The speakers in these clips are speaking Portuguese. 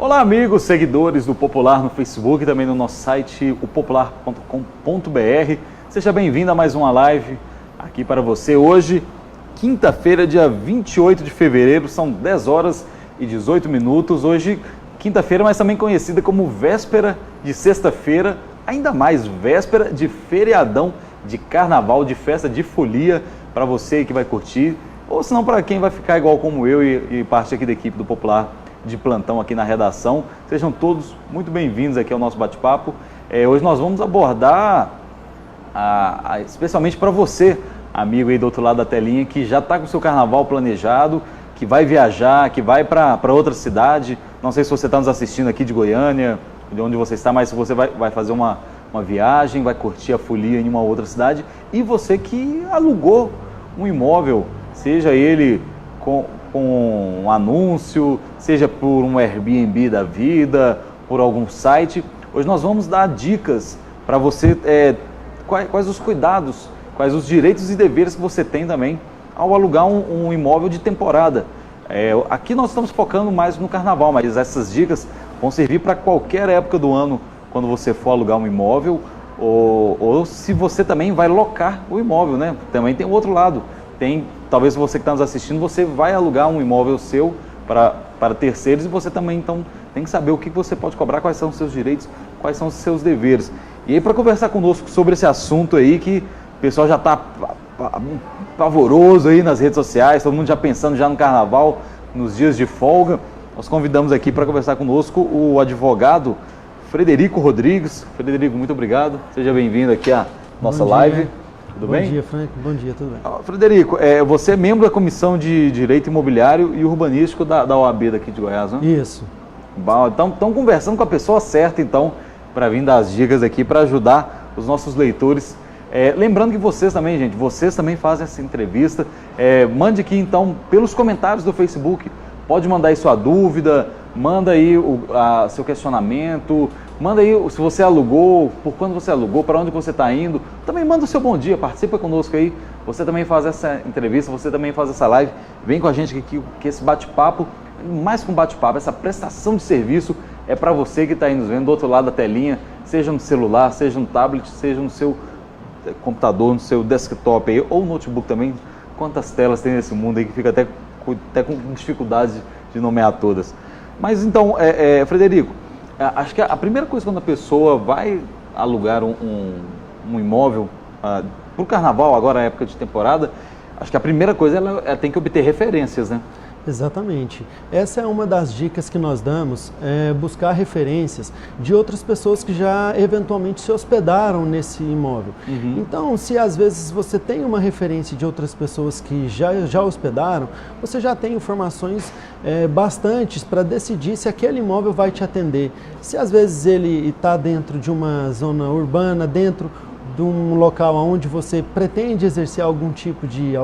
Olá amigos, seguidores do Popular no Facebook e também no nosso site opopular.com.br. Seja bem-vindo a mais uma live aqui para você. Hoje, quinta-feira, dia 28 de fevereiro, são 10 horas e 18 minutos. Hoje, quinta-feira, mas também conhecida como véspera de sexta-feira, ainda mais véspera de feriadão, de carnaval, de festa, de folia para você que vai curtir, ou se não para quem vai ficar igual como eu e parte aqui da equipe do Popular de plantão aqui na redação. Sejam todos muito bem-vindos aqui ao nosso bate-papo. Hoje nós vamos abordar, especialmente para você, amigo aí do outro lado da telinha, que já está com o seu carnaval planejado, que vai viajar, que vai para outra cidade. Não sei se você está nos assistindo aqui de Goiânia, de onde você está, mas se você vai fazer uma viagem, vai curtir a folia em uma outra cidade. E você que alugou um imóvel, seja ele com um anúncio, seja por um Airbnb da vida, por algum site. Hoje nós vamos dar dicas para você, quais os cuidados, quais os direitos e deveres que você tem também ao alugar um imóvel de temporada. Aqui nós estamos focando mais no carnaval, mas essas dicas vão servir para qualquer época do ano, quando você for alugar um imóvel, ou se você também vai locar o imóvel, né? Também tem o outro lado. Talvez você que está nos assistindo, você vai alugar um imóvel seu para terceiros e você também então tem que saber o que você pode cobrar, quais são os seus direitos, quais são os seus deveres. E aí, para conversar conosco sobre esse assunto aí, que o pessoal já está pavoroso aí nas redes sociais, todo mundo já pensando já no carnaval, nos dias de folga, nós convidamos aqui para conversar conosco o advogado Frederico Rodrigues. Frederico, muito obrigado, seja bem-vindo aqui à nossa live. Tudo bem? Bom dia, Frank. Bom dia, tudo bem. Frederico, você é membro da Comissão de Direito Imobiliário e Urbanístico da OAB daqui de Goiás, não é? Isso. Bom, então, estão conversando com a pessoa certa, então, para vir dar as dicas aqui, para ajudar os nossos leitores. Lembrando que vocês também, gente, vocês também fazem essa entrevista. Mande aqui, então, pelos comentários do Facebook. Pode mandar aí sua dúvida, manda aí seu questionamento, manda aí se você alugou, por quando você alugou, para onde você está indo. Também manda o seu bom dia, participa conosco aí. Você também faz essa entrevista, você também faz essa live. Vem com a gente aqui, que esse bate-papo, mais que um bate-papo, essa prestação de serviço é para você que está aí nos vendo do outro lado da telinha, seja no celular, seja no tablet, seja no seu computador, no seu desktop aí, ou notebook também. Quantas telas tem nesse mundo aí que fica até com dificuldade de nomear todas. Mas então, Frederico, acho que a primeira coisa quando a pessoa vai alugar um imóvel para o carnaval, agora é época de temporada, acho que a primeira coisa ela tem que obter referências, né? Exatamente. Essa é uma das dicas que nós damos, buscar referências de outras pessoas que já eventualmente se hospedaram nesse imóvel. Uhum. Então, se às vezes você tem uma referência de outras pessoas que já hospedaram, você já tem informações bastantes para decidir se aquele imóvel vai te atender. Se às vezes ele está dentro de uma zona urbana, dentro de um local onde você pretende exercer algum tipo de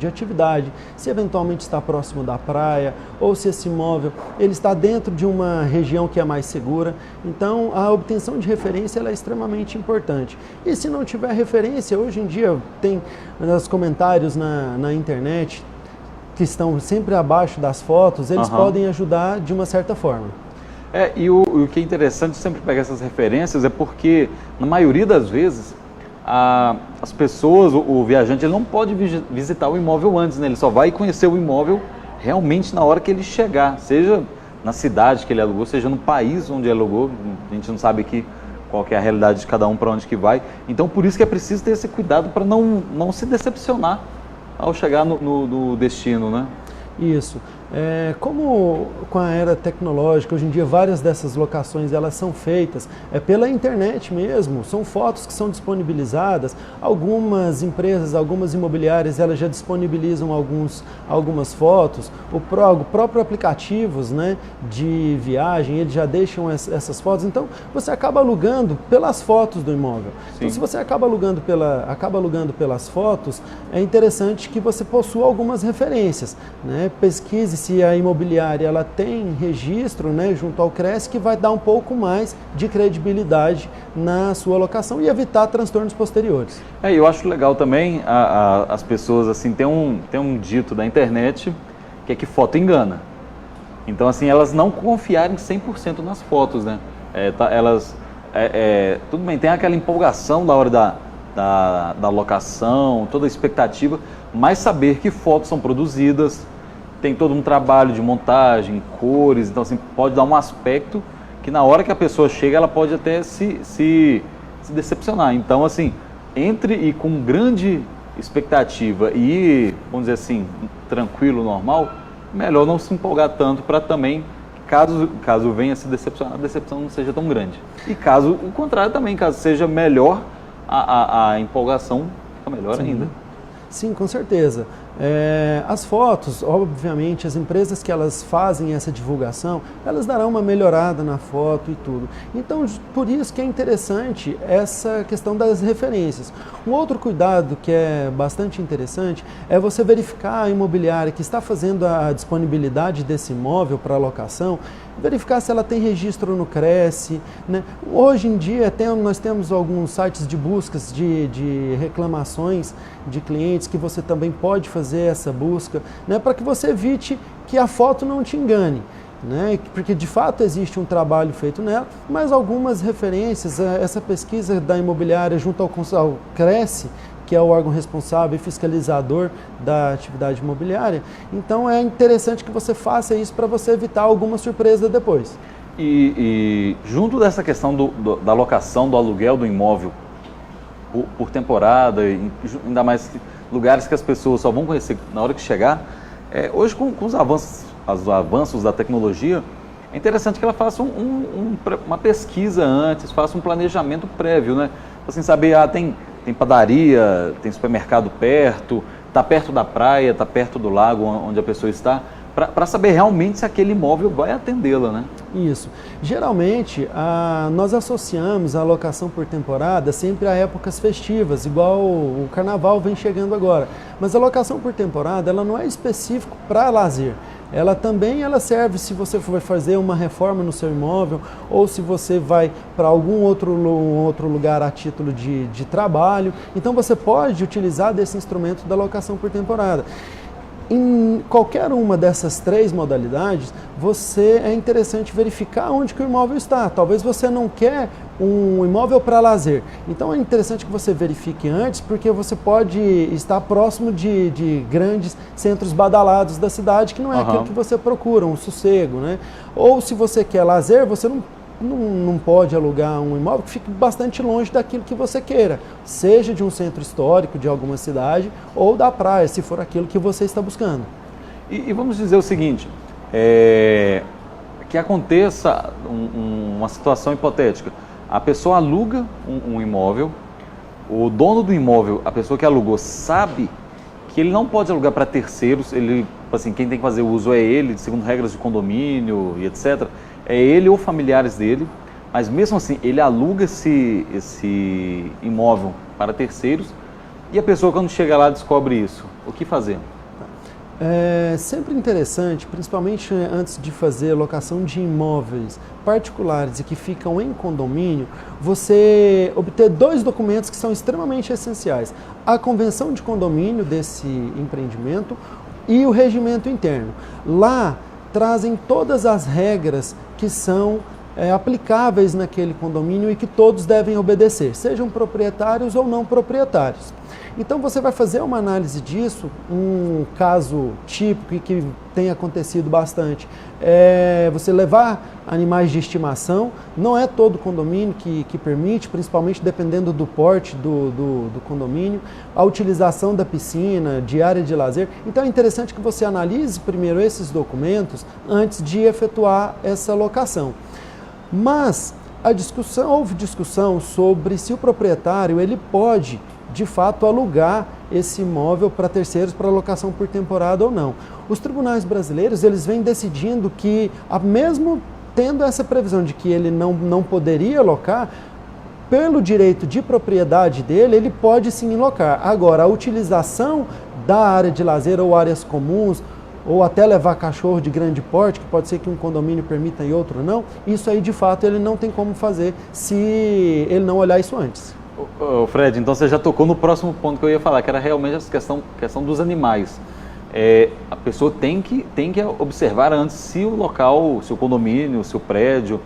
atividade, se eventualmente está próximo da praia, ou se esse imóvel ele está dentro de uma região que é mais segura. Então, a obtenção de referência ela é extremamente importante. E se não tiver referência, hoje em dia tem os comentários na internet, que estão sempre abaixo das fotos, eles podem ajudar de uma certa forma. E o que é interessante sempre pegar essas referências é porque, na maioria das vezes, as pessoas, o viajante, ele não pode visitar o imóvel antes, né? Ele só vai conhecer o imóvel realmente na hora que ele chegar, seja na cidade que ele alugou, seja no país onde ele alugou. A gente não sabe aqui qual que é a realidade de cada um, para onde que vai. Então, por isso que é preciso ter esse cuidado para não se decepcionar ao chegar no destino, né? Isso. Como com a era tecnológica, hoje em dia várias dessas locações elas são feitas pela internet mesmo, são fotos que são disponibilizadas, algumas empresas, algumas imobiliárias elas já disponibilizam algumas fotos, o próprio aplicativos, né, de viagem, eles já deixam essas fotos, então você acaba alugando pelas fotos do imóvel. Sim. Então se você acaba alugando pelas fotos, é interessante que você possua algumas referências, né? Pesquise se a imobiliária ela tem registro, né, junto ao CRES, que vai dar um pouco mais de credibilidade na sua locação e evitar transtornos posteriores. Eu acho legal também as pessoas, assim, tem um dito da internet que é que foto engana. Então, assim, elas não confiarem 100% nas fotos, né? Tudo bem, tem aquela empolgação da hora da locação, toda a expectativa, mas saber que fotos são produzidas, tem todo um trabalho de montagem, cores, então assim, pode dar um aspecto que na hora que a pessoa chega, ela pode até se decepcionar. Então, assim, entre e com grande expectativa e, vamos dizer assim, tranquilo, normal, melhor não se empolgar tanto para também, caso venha se decepcionar, a decepção não seja tão grande. E caso o contrário também, caso seja melhor, a empolgação fica melhor ainda. Sim, com certeza. As fotos, obviamente, as empresas que elas fazem essa divulgação, elas darão uma melhorada na foto e tudo. Então, por isso que é interessante essa questão das referências. Um outro cuidado que é bastante interessante é você verificar a imobiliária que está fazendo a disponibilidade desse imóvel para locação, verificar se ela tem registro no Cresce, né? Hoje em dia nós temos alguns sites de buscas de reclamações de clientes que você também pode fazer essa busca, né? Para que você evite que a foto não te engane, né? Porque de fato existe um trabalho feito nela, mas algumas referências, essa pesquisa da imobiliária junto ao Cresce, que é o órgão responsável e fiscalizador da atividade imobiliária. Então é interessante que você faça isso para você evitar alguma surpresa depois. E junto dessa questão da locação, do aluguel do imóvel por temporada, ainda mais lugares que as pessoas só vão conhecer na hora que chegar, hoje com os avanços da tecnologia, é interessante que ela faça uma pesquisa antes, faça um planejamento prévio, né? Assim, saber, tem padaria, tem supermercado perto, está perto da praia, está perto do lago onde a pessoa está, para saber realmente se aquele imóvel vai atendê-la, né? Isso. Geralmente, nós associamos a locação por temporada sempre a épocas festivas, igual o carnaval vem chegando agora. Mas a locação por temporada, ela não é específico para lazer. Ela também serve se você for fazer uma reforma no seu imóvel ou se você vai para algum outro lugar a título de trabalho. Então você pode utilizar desse instrumento da locação por temporada. Em qualquer uma dessas três modalidades, é interessante verificar onde que o imóvel está. Talvez você não quer um imóvel para lazer. Então é interessante que você verifique antes, porque você pode estar próximo de grandes centros badalados da cidade, que não é aquilo que você procura, um sossego, né? Ou se você quer lazer, você não pode alugar um imóvel que fique bastante longe daquilo que você queira, seja de um centro histórico de alguma cidade ou da praia, se for aquilo que você está buscando. E vamos dizer o seguinte, que aconteça uma situação hipotética. A pessoa aluga um imóvel, o dono do imóvel, a pessoa que alugou, sabe que ele não pode alugar para terceiros, assim, quem tem que fazer o uso é ele, segundo regras de condomínio e etc., é ele ou familiares dele, mas mesmo assim ele aluga esse imóvel para terceiros e a pessoa quando chega lá descobre isso. O que fazer? É sempre interessante, principalmente antes de fazer locação de imóveis particulares e que ficam em condomínio, você obter dois documentos que são extremamente essenciais. A convenção de condomínio desse empreendimento e o regimento interno. Lá trazem todas as regras que são aplicáveis naquele condomínio e que todos devem obedecer, sejam proprietários ou não proprietários. Então você vai fazer uma análise disso, um caso típico e que tem acontecido bastante, você levar animais de estimação. Não é todo condomínio que permite, principalmente dependendo do porte do condomínio, a utilização da piscina, de área de lazer. Então é interessante que você analise primeiro esses documentos antes de efetuar essa locação. Mas houve discussão sobre se o proprietário ele pode de fato alugar esse imóvel para terceiros para locação por temporada ou não. Os tribunais brasileiros eles vêm decidindo que, mesmo tendo essa previsão de que ele não poderia alocar, pelo direito de propriedade dele, ele pode sim locar. Agora, a utilização da área de lazer ou áreas comuns, ou até levar cachorro de grande porte, que pode ser que um condomínio permita e outro não, isso aí de fato ele não tem como fazer se ele não olhar isso antes. Fred, então você já tocou no próximo ponto que eu ia falar, que era realmente essa questão dos animais. a pessoa tem que observar antes se o local, se o condomínio, se o prédio,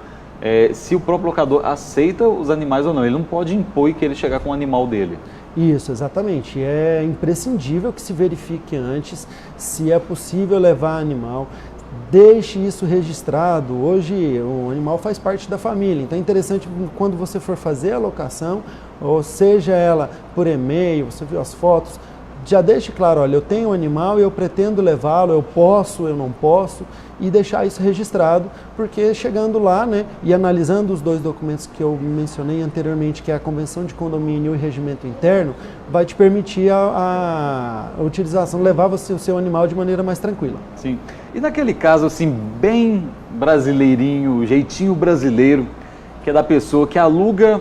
se o próprio locador aceita os animais ou não. Ele não pode impor que ele chegar com o animal dele. Isso, exatamente. É imprescindível que se verifique antes se é possível levar animal. Deixe isso registrado. Hoje o animal faz parte da família, então é interessante quando você for fazer a locação, ou seja ela por e-mail, você viu as fotos, já deixe claro, olha, eu tenho um animal e eu pretendo levá-lo, eu posso, eu não posso, e deixar isso registrado, porque chegando lá, né, e analisando os dois documentos que eu mencionei anteriormente, que é a Convenção de Condomínio e o Regimento Interno, vai te permitir a utilização, levar você, o seu animal de maneira mais tranquila. Sim. E naquele caso, assim, bem brasileirinho, jeitinho brasileiro, que é da pessoa que aluga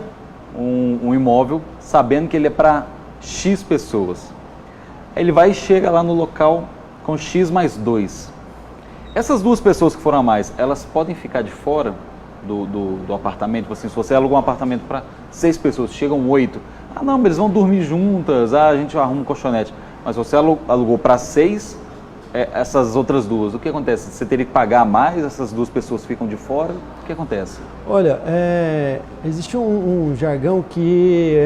um imóvel, sabendo que ele é para X pessoas. Ele vai e chega lá no local com X mais 2. Essas 2 pessoas que foram a mais, elas podem ficar de fora do apartamento? Assim, se você alugou um apartamento para 6 pessoas, chegam 8. Ah, não, eles vão dormir juntas, a gente arruma um colchonete. Mas você alugou para 6, essas outras 2, o que acontece? Você teria que pagar mais, essas 2 pessoas ficam de fora? O que acontece? Olha, existe um jargão que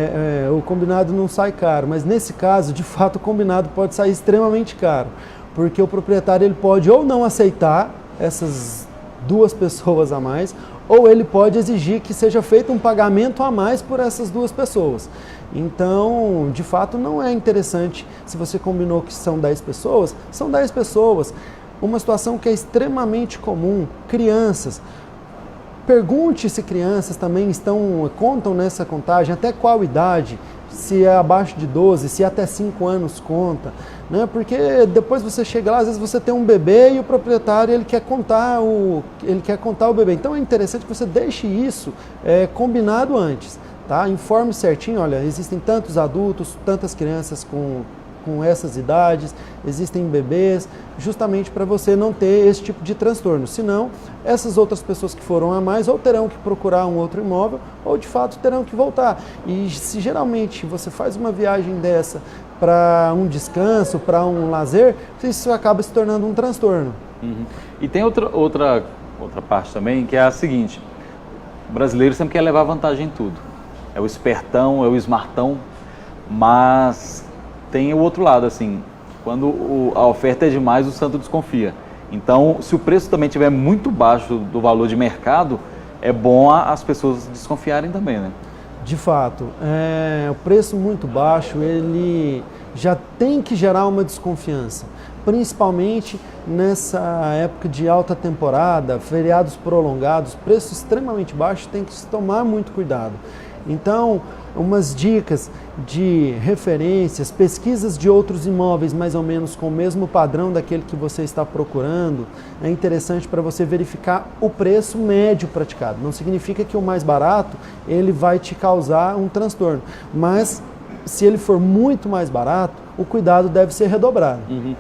o combinado não sai caro, mas nesse caso, de fato, o combinado pode sair extremamente caro, porque o proprietário ele pode ou não aceitar essas 2 pessoas a mais, ou ele pode exigir que seja feito um pagamento a mais por essas 2 pessoas. Então, de fato, não é interessante. Se você combinou que são 10 pessoas, são 10 pessoas. Uma situação que é extremamente comum, crianças. Pergunte se crianças também contam nessa contagem, até qual idade, se é abaixo de 12, se até 5 anos conta, né? Porque depois você chega lá, às vezes você tem um bebê e o proprietário ele quer contar o bebê. Então é interessante que você deixe isso combinado antes, tá? Informe certinho, olha, existem tantos adultos, tantas crianças com essas idades, existem bebês, justamente para você não ter esse tipo de transtorno. Senão, essas outras pessoas que foram a mais ou terão que procurar um outro imóvel ou de fato terão que voltar. E se geralmente você faz uma viagem dessa para um descanso, para um lazer, isso acaba se tornando um transtorno. Uhum. E tem outra parte também, que é a seguinte: o brasileiro sempre quer levar vantagem em tudo. É o espertão, é o smartão, mas tem o outro lado, assim, quando a oferta é demais, o santo desconfia. Então, se o preço também estiver muito baixo do valor de mercado, é bom as pessoas desconfiarem também, né? De fato, o preço muito baixo, ele já tem que gerar uma desconfiança, principalmente nessa época de alta temporada, feriados prolongados, preços extremamente baixos, tem que se tomar muito cuidado. Então, umas dicas de referências, pesquisas de outros imóveis mais ou menos com o mesmo padrão daquele que você está procurando, é interessante para você verificar o preço médio praticado. Não significa que o mais barato ele vai te causar um transtorno, mas se ele for muito mais barato, o cuidado deve ser redobrado. Uhum.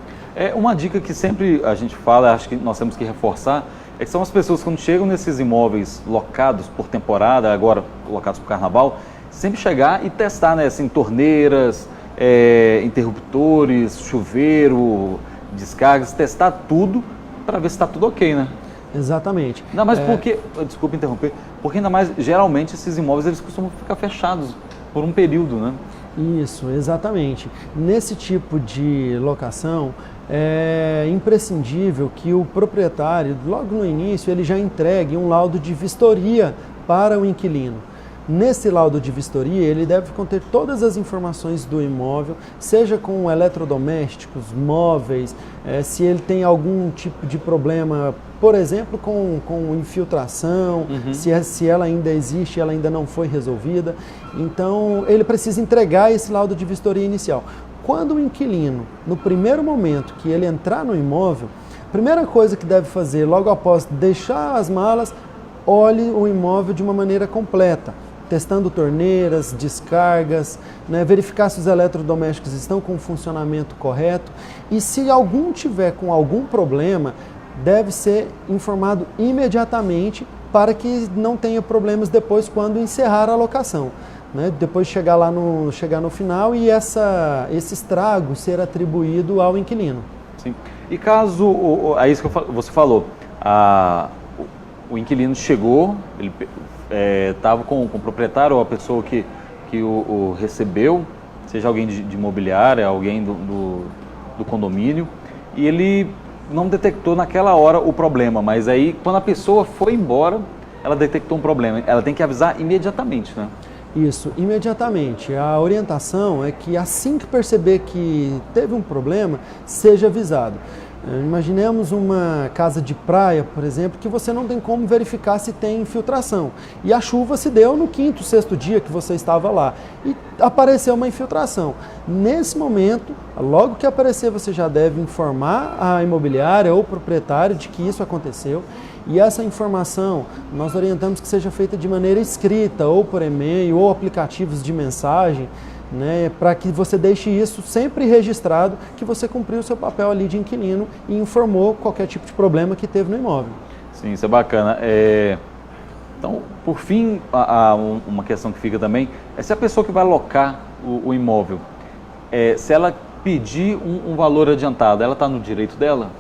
Uma dica que sempre a gente fala, acho que nós temos que reforçar, é que são as pessoas quando chegam nesses imóveis locados por temporada, agora locados por carnaval, sempre chegar e testar, né, assim, torneiras, interruptores, chuveiro, descargas, testar tudo para ver se está tudo ok, né? Exatamente. Ainda mais porque, desculpa interromper, porque ainda mais, geralmente esses imóveis eles costumam ficar fechados por um período, né? Isso, exatamente. Nesse tipo de locação, é imprescindível que o proprietário, logo no início, ele já entregue um laudo de vistoria para o inquilino. Nesse laudo de vistoria, ele deve conter todas as informações do imóvel, seja com eletrodomésticos, móveis, se ele tem algum tipo de problema, por exemplo, com infiltração, se ela ainda existe, ela ainda não foi resolvida. Então, ele precisa entregar esse laudo de vistoria inicial. Quando o inquilino, no primeiro momento que ele entrar no imóvel, a primeira coisa que deve fazer, logo após deixar as malas, olhe o imóvel de uma maneira completa, testando torneiras, descargas, né, verificar se os eletrodomésticos estão com o funcionamento correto e se algum tiver com algum problema, deve ser informado imediatamente para que não tenha problemas depois quando encerrar a locação. Né? Depois chegar no final e esse estrago ser atribuído ao inquilino. Sim. E caso, é isso que você falou, o inquilino chegou, ele estava com o proprietário ou a pessoa que o recebeu, seja alguém de imobiliária, alguém do condomínio, e ele não detectou naquela hora o problema, mas aí quando a pessoa foi embora, ela detectou um problema. Ela tem que avisar imediatamente, né? Isso, imediatamente. A orientação é que assim que perceber que teve um problema, seja avisado. Imaginemos uma casa de praia, por exemplo, que você não tem como verificar se tem infiltração. E a chuva se deu no quinto, sexto dia que você estava lá e apareceu uma infiltração. Nesse momento, logo que aparecer, você já deve informar a imobiliária ou o proprietário de que isso aconteceu. E essa informação nós orientamos que seja feita de maneira escrita, ou por e-mail, ou aplicativos de mensagem, né, para que você deixe isso sempre registrado, que você cumpriu o seu papel ali de inquilino e informou qualquer tipo de problema que teve no imóvel. Sim, isso é bacana. Então, por fim, uma questão que fica também é se a pessoa que vai locar o imóvel, se ela pedir um valor adiantado, ela está no direito dela?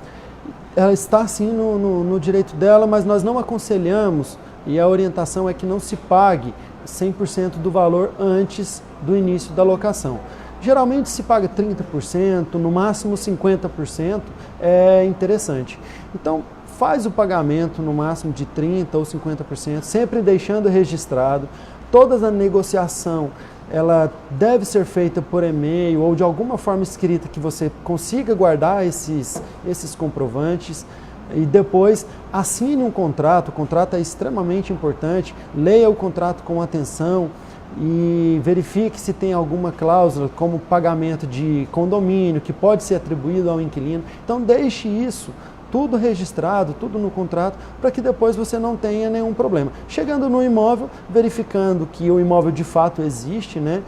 Ela está sim no direito dela, mas nós não aconselhamos, e a orientação é que não se pague 100% do valor antes do início da locação. Geralmente se paga 30%, no máximo 50%, é interessante. Então faz o pagamento no máximo de 30% ou 50%, sempre deixando registrado. Toda a negociação ela deve ser feita por e-mail ou de alguma forma escrita que você consiga guardar esses comprovantes. E depois assine um contrato, o contrato é extremamente importante, leia o contrato com atenção e verifique se tem alguma cláusula como pagamento de condomínio que pode ser atribuído ao inquilino. Então deixe isso tudo registrado, tudo no contrato, para que depois você não tenha nenhum problema. Chegando no imóvel, verificando que o imóvel de fato existe, né?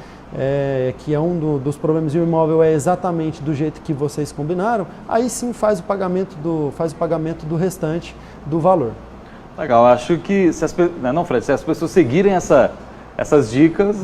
Que é dos problemas, e o imóvel é exatamente do jeito que vocês combinaram, aí sim faz o pagamento do restante do valor. Legal, acho que se Fred, se as pessoas seguirem essas dicas,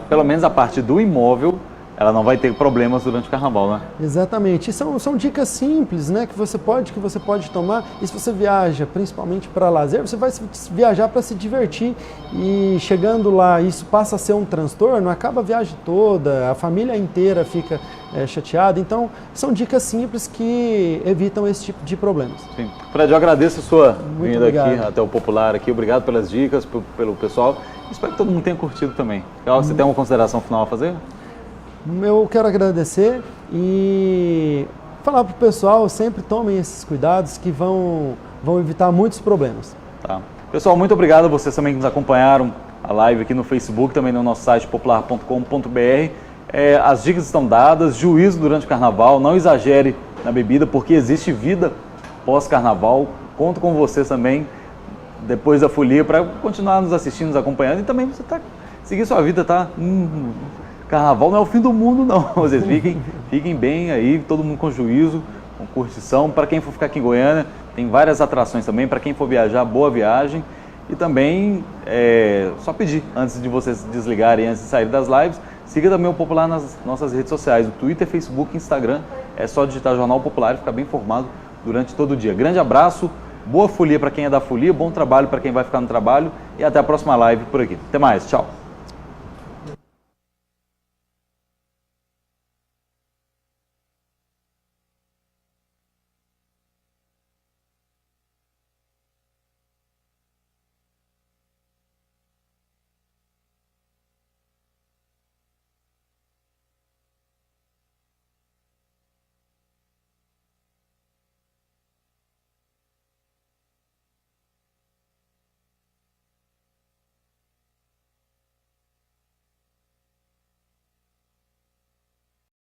pelo menos a parte do imóvel, ela não vai ter problemas durante o carnaval, né? Exatamente. E são dicas simples, né, que você pode tomar. E se você viaja principalmente para lazer, você vai viajar para se divertir. E chegando lá, isso passa a ser um transtorno, acaba a viagem toda, a família inteira fica chateada. Então, são dicas simples que evitam esse tipo de problemas. Sim. Fred, eu agradeço a sua vinda obrigado. Aqui até o Popular aqui. Obrigado pelas dicas, pelo pessoal. Espero que todo mundo tenha curtido também. Você tem uma consideração final a fazer? Eu quero agradecer e falar para o pessoal, sempre tomem esses cuidados que vão evitar muitos problemas. Tá. Pessoal, muito obrigado a vocês também que nos acompanharam a live aqui no Facebook, também no nosso site popular.com.br. As dicas estão dadas, juízo durante o carnaval, não exagere na bebida, porque existe vida pós-carnaval. Conto com vocês também, depois da folia, para continuar nos assistindo, nos acompanhando e também você seguir sua vida, tá? Carnaval não é o fim do mundo, não. Vocês fiquem bem aí, todo mundo com juízo, com curtição. Para quem for ficar aqui em Goiânia, tem várias atrações também. Para quem for viajar, boa viagem. E também, só pedir, antes de vocês desligarem, antes de sair das lives, siga também o Popular nas nossas redes sociais, no Twitter, Facebook, Instagram. É só digitar Jornal Popular e ficar bem informado durante todo o dia. Grande abraço, boa folia para quem é da folia, bom trabalho para quem vai ficar no trabalho e até a próxima live por aqui. Até mais, tchau!